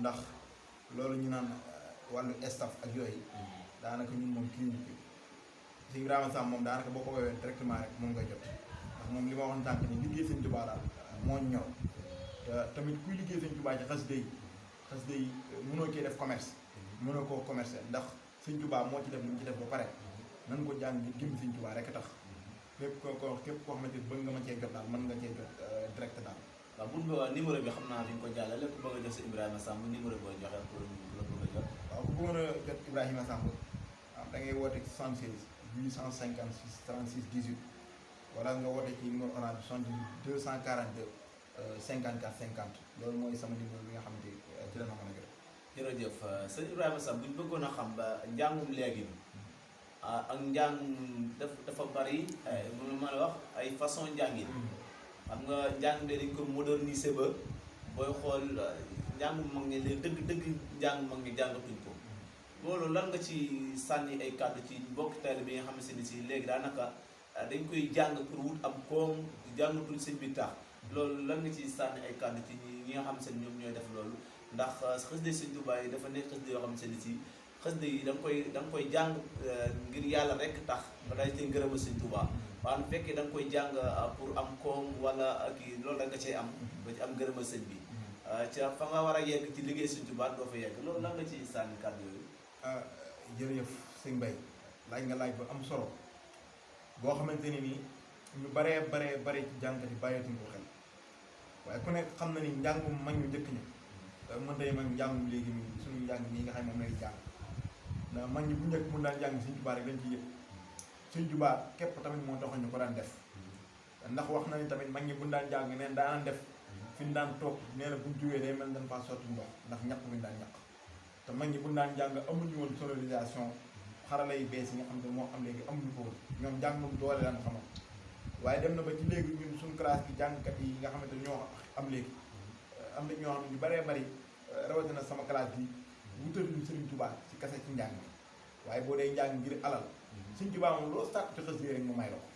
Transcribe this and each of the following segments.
ndax loolu ñu naan wàllu staff ak yooyu daanaka ñun moom clinique bi sëñ Ibrahima Samb moom daanaka boo ko woowee directement rek moom ngay jot ndax moom li ma waxoon tànk ni liggéey sëñ Tuubaa daal moo ñor te tamit kuy liggéey sëñ Tuubaa ci xasida yi mënoo cee def commerce mënoo koo commerce ndax sëñ Tuubaa moo ci def li mu ci def ba pare nan ko jàng ngir gëm sëñ Tuubaa rek a tax képp koo xamante ni bëgg nga ma cee jot daal mën nga cee jot direct daal. waaw bu numéro bi xam naa fi nga ko jàllale ku bëgg a jox sa Ibrahima Samb numéro boo joxe pour la bëgg a jot. waaw ku bëggoon a jot Ibrahima Samb waaw da ngay woote 76 856 36 18 wala nga woote ci numéro orange 78 242 54 50 loolu mooy sama numéro bi nga xamante ci la ma mën a jot. jërëjëf sëñ Ibrahima Samb bu ñu bëggoon a xam ba njàngum léegi ak njàng dafa bari lu ma la wax ay façon njàngin xam nga njàng de dañ ko moderniser ba booy xool njàngu mag ñi léegi dëgg njàng mag ñi jàngatuñ ko loolu lan nga ci sànni ay kàddu ci mbokk taalibe bi nga xam ne si léegi daanaka dañ koy jàng pour wut am koom jàngatul sëñ bi tax loolu lan nga ci sànni ay kàddu ci ñi nga xam ne ñoom ñooy def loolu ndax xasida sëñ Tuubaa yi dafa nekk xasida yoo xam ne si xasida yi da nga koy jàng ngir yàlla rek tax ba day te ngërëma sëñ Tuubaa waaye bu fekkee da nga koy jàng pour am koom wala kii loolu da nga cay am ba ci am ngërëma sëñ bi ca fa nga war a yegg ci liggéey sëñ Tuubaa doo fa yegg loolu lan nga ci sànni kàddu yooyu. jërëjëf sëñ Mbaye laaj nga laaj bu am solo boo xamante ni nii ñu baree ci jàngkat yi bàyyeetuñ ko xel waaye ku nekk xam na ni njàngum mag ñu njëkk ñi mënta yem ak njàngum léegi nii suñu njàng nii nga xam ne moom lay jàng ndax mag ñi bu njëkk mun daan jàng sëñ Tuubaa rek lañ ci yëpp sëñ Tuubaa képp tamit moo taxoon ñu ko daan def ndax wax na ni tamit mag ñi buñ daan jàng neen daan def fi ñu daan toog nee na buñ jógee day mel dañ faa sotti ndox ndax ñaq buñ daan ñaq te mag ñi buñ daan jàng amuñu woon sonorisation xarala yu bees yi nga xam ne moo am léegi amuñu ko woon ñoom jàngum doole daan xamal waaye dem na ba ci léegi ñun suñu classe bi jàngkat yi nga xamante ñoo am léegi am na ñoo xam ne ñu baree bari rawatina sama classe bi wutal ñu Sëriñ Tuubaa ci kase ci njàng waaye boo dee njàng ngir alal Sëriñ Tuubaa moom loo sàkk ci xasida rek mu may la ko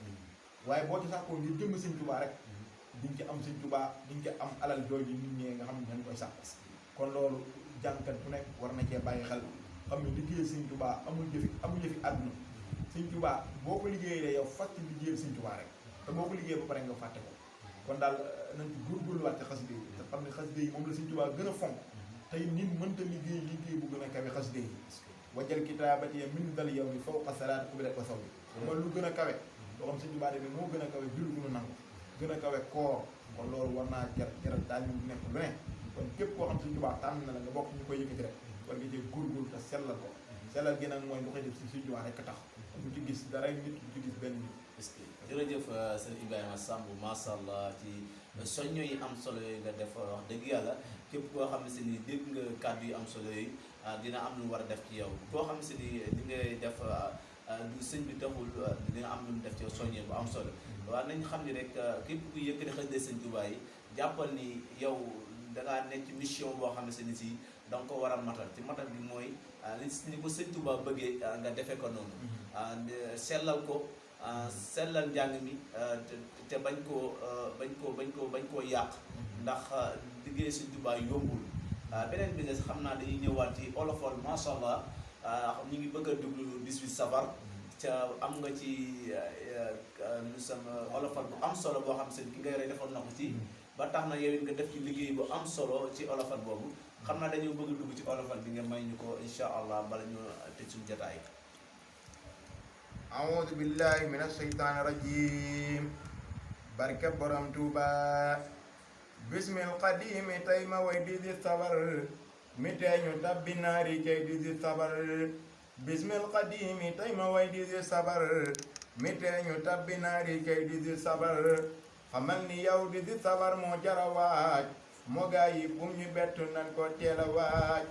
waaye boo ci sàkkoo ngir jëm Sëriñ Tuubaa rek diñ ci am Sëriñ Tuubaa diñ ci am alal jooju nit ñi nga xam ne dañ koy sàkk kon loolu jàngkat bu nekk war na cee bàyyi xel xam ne liggéeyal Sëriñ Tuubaa amul jëfi àdduna Sëriñ Tuubaa boo ko liggéeyee yow fàtte liggéeyal Sëriñ Tuubaa rek te boo ko liggéeyee ba pare nga fàtte ko kon daal nañ ci góorgóorluwaat ci xasida yi te xam ne xasida yi moom la Sëriñ Tuubaa gën a fonk tey nit mënta liggéey bu gën a kawe xasida yi wajal kitaabati min dal yow mi fawqa salaati kubra wa saw bi mooy lu gën a kawe loo xam Sëriñ Tuubaa de moo gën a kawe julli gu nu nangu gën a kawe koor kon loolu war naa jaral daal ñu nekk lu ne kon képp koo xam Sëriñ Tuubaa tànn na la nga bokk ñu koy yëkkati rek war nga cee góorgóorlu te sellal ko sellal gi nag mooy lu koy def si Sëriñ Tuubaa rek tax bu ci gis dara nit bu ci gis benn nit. jërëjëf sëñ Ibrahima Samb macha allah ci soñño yi am solo yooyu nga def wax dëgg yàlla képp koo xam ne si ni dégg nga kàddu yu am solo yooyu dina am lu mu war a def ci yow koo xam ne si ni li ngay def du sëñ bi taxul dina am lu mu def ci yow soññee bu am solo waaye nañ xam ni rek képp ku yëkkati xasida sëñ Tuubaa yi jàppal ni yow dangaa nekk ci mission boo xam ne si ni si da nga ko war a matal ci matal bi mooy ni ko sëñ Tuubaa bëggee nga defee ko noonu sellal ko sellal njàng mi te bañ koo yàq ndax liggéey Sëriñ Tuubaa yombul beneen bi nga xam naa dañuy ñëwaat ci olofal macha allah ñu ngi bëgg a duglu 18 safar ca am nga ci sama olofal bu am solo boo xam seen ki nga yore defoon na ko ci ba tax na yow it nga def ci liggéey bu am solo ci olofal boobu xam naa dañoo bëgg a dugg ci olofal bi nga may ñu ko insha allah bala ñu tëj suñu jotaay. أعوذ بالله من الشيطان الرجيم بركة برم توبا بسم القديم تيما ويدي الصبر متى يتبي ناري كيدي الصبر بسم القديم تيما ويدي الصبر متى يتبي ناري كيدي الصبر xamalni yow di sabar moo jara waaj moo gaa yi bum ñu bettu nan ko teel a waaj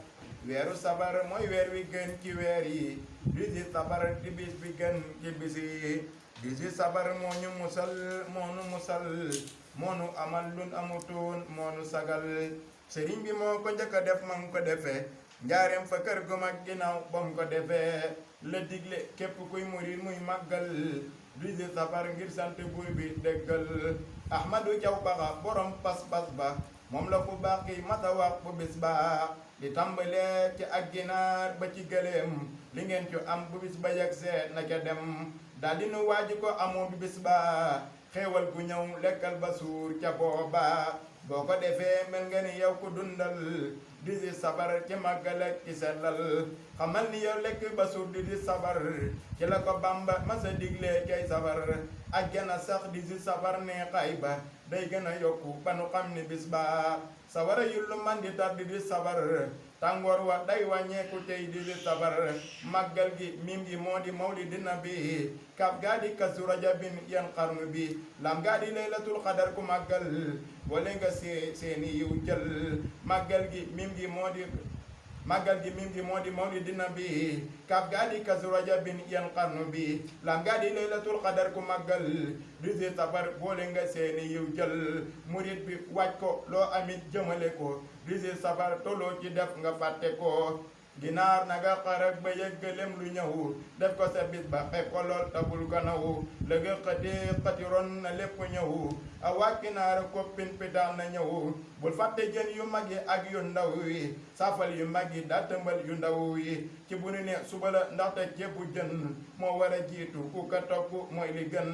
weeru sabar mooy weer wi gën ci weer yi di sabar di bis bi gën ci bis yi di sabar moo ñu musal moo nu musal moo nu amal lun amutoon moo nu sagal sëriñ bi moo ko njëkk a def ma ngi ko defee njaareem fa kër gu mag ginnaaw ba mu ko defee la digle képp kuy murit muy màggal di safar ngir sant buur bi déggal Ahmadou Diaw Baxa borom pas-pas ba moom la ku baax ki mata wax bu bis baax di tàmbalee ci ak ginaar ba ci gëléem li ngeen ci am bu bis ba yegg seet na ca dem daal di nu waaji ko amoo bi bis ba xéewal gu ñëw lekkal ba suur ca booba boo ko defee mel nga ni yow ku dundal di sabar ci màggal ak ci sellal xamal ni yow lekk ba suur di sabar ci la ko Bamba masa diglee cay sabar ajjana sax di sabar ne xay ba day gën a yokku ba nu xam ni bis ba sawara yu lu man di tar di sabar tàngoor wa day wàññeeku tey di sabar màggal gi mim gi moo di mawlidi nabi kaf gaa di kasu rajabin yan xarnu bi lam gaa di laylatul xadar ku màggal wala nga seeni yiw jël màggal gi mim gi moo di mawlidi nabi kaf gaa di kasu rajabin yan xarnu bi lam gaa di laylatul xadar ku màggal di sabar boole nga seeni yiw jël murit bi wàcc ko loo amit jëmale ko di sabar toloo ci def nga fàtte ko ginaar na nga xarak ba yëggalem lu ñëw def ko sa bis ba xeeb ko lool tabul ganaw la nga xëtee xëtiroon na lépp ñëw a waa ginaar koppin pitaal na ñëw bul fàtte jën yu mag yi ak yu ndaw yi safal yu mag yi daa tëmbal yu ndaw yi ci bu nu ne suba la ndaxte ceebu jën moo war a jiitu ku ka togg mooy li gën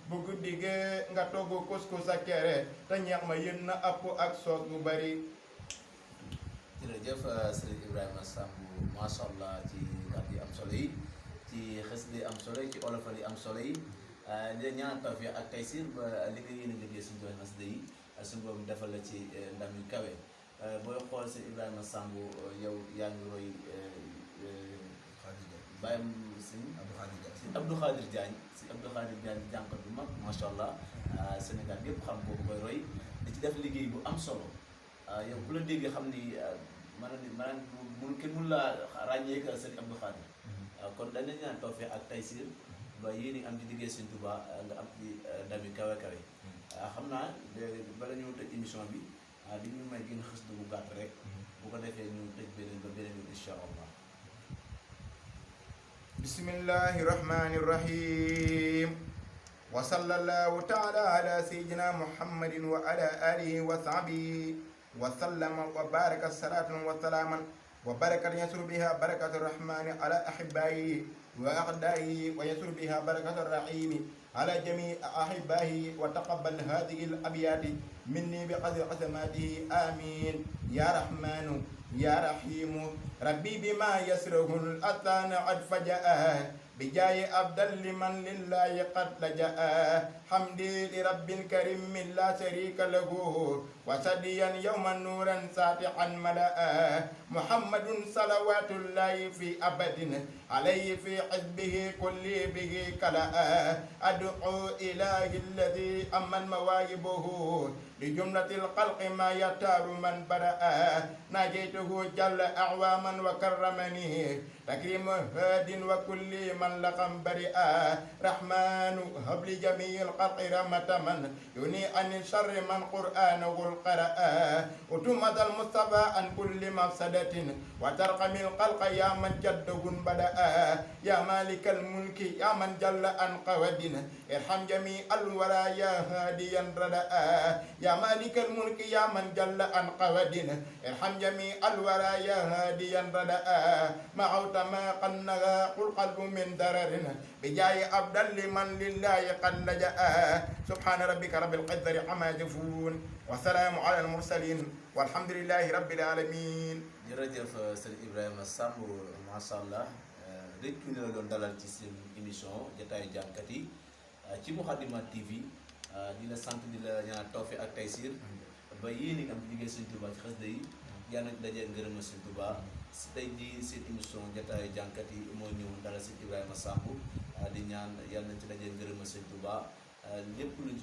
bu guddigee nga togg kuskus a kere te ñeex ma yën na app ak soos bu bari. jërëjëf Serigne Ibrahima Samb macha allah ci kàddu yi am solo yi ci xasida yi am solo yi ci olofal yi am solo yi di leen ñaanal tawfiq ak taysir ba li nga yéene liggéey suñu doon xasida yi suñu boobu defal la ci ndam yu kawe booy xool Serigne Ibrahima Samb yow yaa ngi roy bàyyam Abdou Khadir Diagne si Abdou Khadir Diagne jànkat bu mag macha allah Sénégal yëpp xam boobu koy roy da ci def liggéey bu am solo yow bu la déggee xam ni maanaam kenn mun laa ràññee ak Serigne Abdou Khadir kon dañ leen ñaan tawfiq ak taysir ba yéen am ci liggéey Serigne Touba nga am ci ndam yu kawe kawe xam naa bala ñu tëj émission bi di ñu may gën xës bu gàtt rek bu ko defee ñu tëj beneen ba beneen yoon incha allah. bismillahi rahmani rahim wa sallallahu taala ala sayyidina muhammadin wa ala alihi wa sahbihi wa sallama wa baraka salatan wa salaman wa barakat yasur biha barakatu rahmani ala ahibayi wa aqdayi wa yasur biha barakatu rahimi ala jami ahibahi wa taqabbal hadhihi al abyati minni bi qadri qasamatihi amin ya rahmanu ya rahimu rabbi bima yasrahu al atana ad fajaa بجاي أبدل لمن لله قد لجأ حمدي لرب كريم لا شريك له وسديا يوما نورا ساطعا ملأ محمد صلوات الله في أبد عليه في حزبه كل به كلا أدعو إله الذي أمن مواهبه لجملة الخلق ما يختار من برأ ناجيته جل أعواما وكرمني تكريم هاد وكل من لقم برئا رحمن هب لجميع الخلق رحمة من يني عن شر من قرآنه القرأ وتمد المصطفى عن كل مفسدة وترقم الخلق يا من جده بدأ يا مالك الملك يا من جل عن قود ارحم جميع الورى يا هاديا ردأ يا مالك الملك يا من جل عن قود ارحم جميع الورى يا هاديا ردأ معوت ما قنها قل قلب من درر بجاي أبدل لمن لله قد لجأ سبحان ربك رب القدر عما يصفون والسلام على المرسلين والحمد لله رب العالمين. jërëjëf Serigne Ibrahima Samb macha allah rëccu la doon dalal ci seen émission jotaayu jànkat yi ci Moukhaddamatoul TV di la sant di la ñaan tawfiq ak taysir ba yéen am liggéey Serigne Touba ci xasida yi yàlla na dajee ngërëm Serigne Touba si tey jii seen émission jotaayu jànkat yi moo ñëw dalal Serigne Ibrahima Samb di ñaan yàlla na ci dajee ngërëm Serigne Touba lépp luñ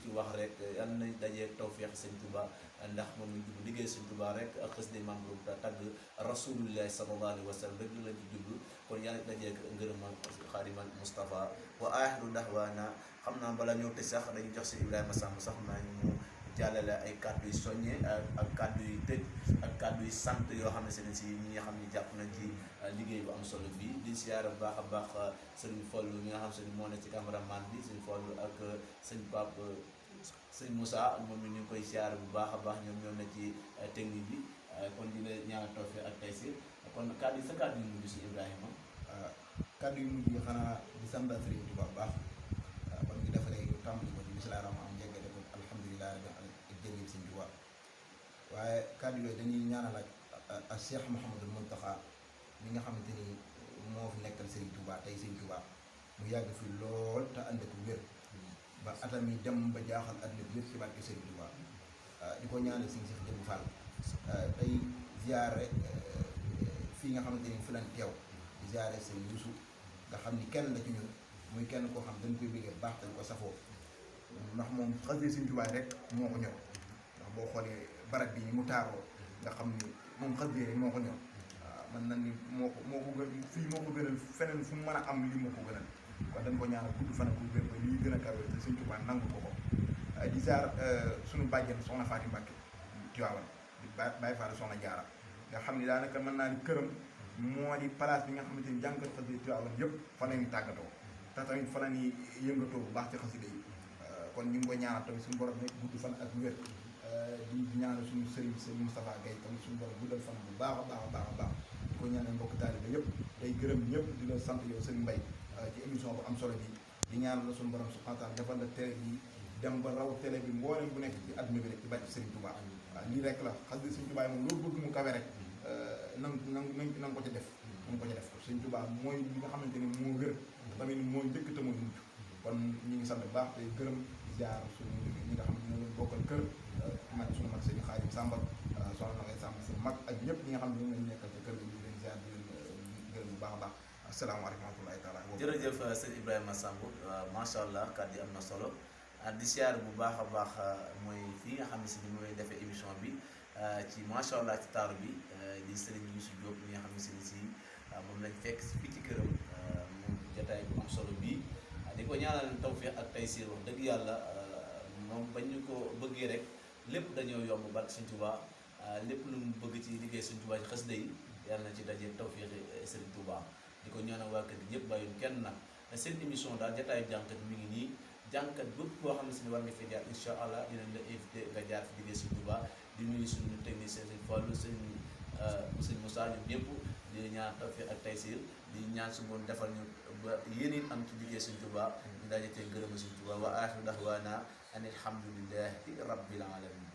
ci wax rek yàlla na dajee tawfiq Serigne Touba ndax moom ñu jublu liggéey Serigne Touba rek ak xasida maam boobu tagg rasulullahi sallallahu alayhi wa sallam rek lañ ci jublu kon yàlla dajee ngërëmal Xaadimal Mustafa wa axiru dahwaana xam naa bala ñëw te sax dañu jox si Ibrahima Samb sax naa ñu jàllale ay kàddu yu soññe ak kàddu yu tëj ak kàddu yu sant yoo xam ne seen si ñi nga xam ne jàpp nañ ci liggéey bu am solo bi di siyaara bu baax a baax Serigne Fallou mi nga xam ne moo ne ci cameraman bi Serigne Fallou ak sëñ Pape sëñ Moussa moom ñu ngi koy siyaare bu baax a baax ñoom ñoo na ci technique bi kon di la ñaanal tawfiq ak taysir kon kàddu yi sa kàddu yu mujj si Ibrahima. kàddu yu mujj yi xanaa di sant Sëriñ Tuubaa bu baax ba ñu defaree ñu tàmbali ko ci bismillaahi rahmaani rahiim jéggale ko alhamdulilah rabbil aalamiin ak jërëjëf Sëriñ Tuubaa waaye kàddu yooyu dañuy ñaanal ak Cheikh Mouhamadul Mountakha mi nga xamante ni moo fi nekkal Sëriñ Tuubaa tey Sëriñ Tuubaa mu yàgg fi lool te ànd ak wér ba atam yi dem ba jaaxal àdduna bi yëpp ci barke Sëriñ Tuubaa di ko ñaanal Sëriñ Cheikh Jëmb Fall tey ziyaare fii nga xamante ni fi lañ teew di ziyaare Sëriñ Yuusu nga xam ni kenn la ci ñun muy kenn koo xam dañ koy bëggee baax dañ ko safoo ndax moom xasee Sëriñ Tuubaa rek moo ko ñor ndax boo xoolee barab bi ni mu taaroo nga xam ni moom xasee rek moo ko ñor man na ni moo ko gën fii moo ko gënal feneen fu mu mën a am li moo ko gënal kon dañ ko ñaanal gudd fan ak wér ba lii gën a kawe te Sëriñ Tuubaa nangu ko di ziar suñu bàjjen soxna Faati Mbàkke Tiwaawan di Baay Faal soxna Jaara nga xam ni daanaka mën naa ni këram moo di place bi nga xamante ni jàngat xasida Tiwaawan yëpp fa la ñuy tàggatoo te tamit fa la ñuy yëngatoo bu baax ci xasida yi kon ñu ngi koy ñaanal tamit suñu borom nekk gudd fan ak wér di ñaanal suñu sëriñ sëriñ Moustapha Gaye tamit suñu borom guddal fan bu baax a baax a baax a baax di ko ñaanal mbokk taalibe yëpp tey gërëm ñëpp di la sant yow sëriñ Mbaye ci émission bu am solo bi di ñaanal la suñu borom subhanahu wa taala defal la télé bi dem ba raw télé bi mboolem bu nekk ci àdduna bi rek ci barke Sëriñ Tuubaa waaw lii rek la xasida Sëriñ Tuubaa moom loolu bëgg mu kawe rek nang ko ca def nanga ko ca def Sëriñ Tuubaa mooy li nga xamante ni moo wér tamit mooy njëkk te mooy mujj kon ñu ngi sant bu baax te gërëm jaar suñu ñi nga xam ne ñoo leen bokkal kër man suñu mag sëñ Xaadim Sàmba soxna na ngay sàmb suñu mag ak ñëpp ñi nga xam ne ñoo leen nekkal ci kër gi ñu leen ziar di leen gërëm bu baax a baax asalaamaaleykum wa rahmatullaahi taala jërëjëf sëñ Ibrahima Samb macha allah kàddu yi am na solo di siyaar bu baax a baax mooy fii nga xam ne si ni mooy defee émission bi ci macha allah ci taaru bi di Serigne Youssou Diop mi nga xam ne si moom lañ fekk fii ci këram moom jotaay bu am solo bii di ko ñaanal tawfiq ak taysir wax dëgg yàlla moom bañ ñu ko bëggee rek lépp dañoo yomb barke Sëriñ Tuubaa lépp lu mu bëgg ci liggéey Sëriñ Tuubaa ci xasida yi yàlla na ci daje tawfiq Sëriñ Tuubaa di ko ñaanal waa kër gi ñëpp bàyyuñ kenn nag seen émission daal jotaayu jànkat mi ngi nii jànkat bépp boo xam ne si ne war nga fi jaar incha allah dinañ la invité nga jaar fi liggéey Sëriñ Tuubaa di nuyu suñu technicien sëñ Fallou sëñ Moussa ñun ñëpp di ñaan tawfiq ak taysir di ñaan su moom defal ñu ba yéen it am ci liggéey Sëriñ Tuubaa ñu daje tey gërëm Sëriñ Tuubaa wa aaxiru da'waanaa ani alhamdulillahi rabbil alamin